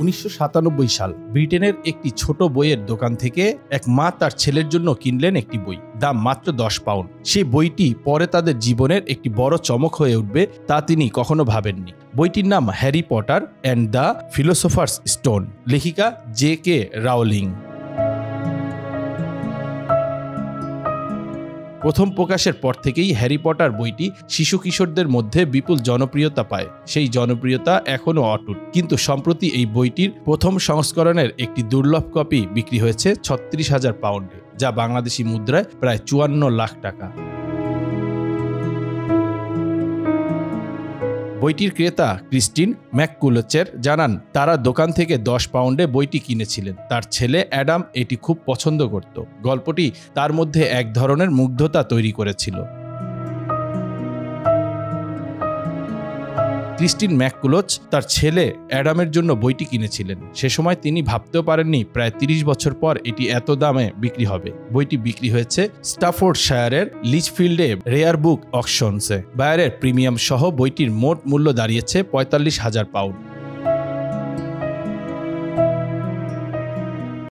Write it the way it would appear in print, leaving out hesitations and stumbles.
1997 সাল ব্রিটেনের একটি ছোট বইয়ের দোকান থেকে এক মা তার ছেলের জন্য কিনলেন একটি বই, দাম মাত্র 10 পাউন্ড। সেই বইটি পরে তাদের জীবনের একটি বড় চমক হয়ে উঠবে তা তিনি কখনো ভাবেননি। বইটির নাম Harry Potter and the philosopher's stone, লেখিকা J.K. রাউলিং। প্রথম প্রকাশের পর থেকেই হ্যারি পটার বইটি শিশু কিশোরদের মধ্যে বিপুল জনপ্রিয়তা পায়। সেই জনপ্রিয়তা এখনও অটুট, কিন্তু সম্প্রতি এই বইটির প্রথম সংস্করণের একটি দুর্লভ কপি বিক্রি হয়েছে 36,000 পাউন্ডে, যা বাংলাদেশি মুদ্রায় প্রায় 54 লাখ টাকা। বইটির ক্রেতা ক্রিস্টিন ম্যাককুলচের জানান, তারা দোকান থেকে 10 পাউন্ডে বইটি কিনেছিলেন। তার ছেলে অ্যাডাম এটি খুব পছন্দ করত। গল্পটি তার মধ্যে এক ধরনের মুগ্ধতা তৈরি করেছিল। ক্রিস্টিন ম্যাককুলচ তার ছেলে অ্যাডামের জন্য বইটি কিনেছিলেন। সে সময় তিনি ভাবতেও পারেননি প্রায় 30 বছর পর এটি এত দামে বিক্রি হবে। বইটি বিক্রি হয়েছে স্টাফোর্ডশায়ারের লিচফিল্ডে রেয়ার বুক অকশনসে। বায়ারের প্রিমিয়াম সহ বইটির মোট মূল্য দাঁড়িয়েছে 45,000 পাউন্ড।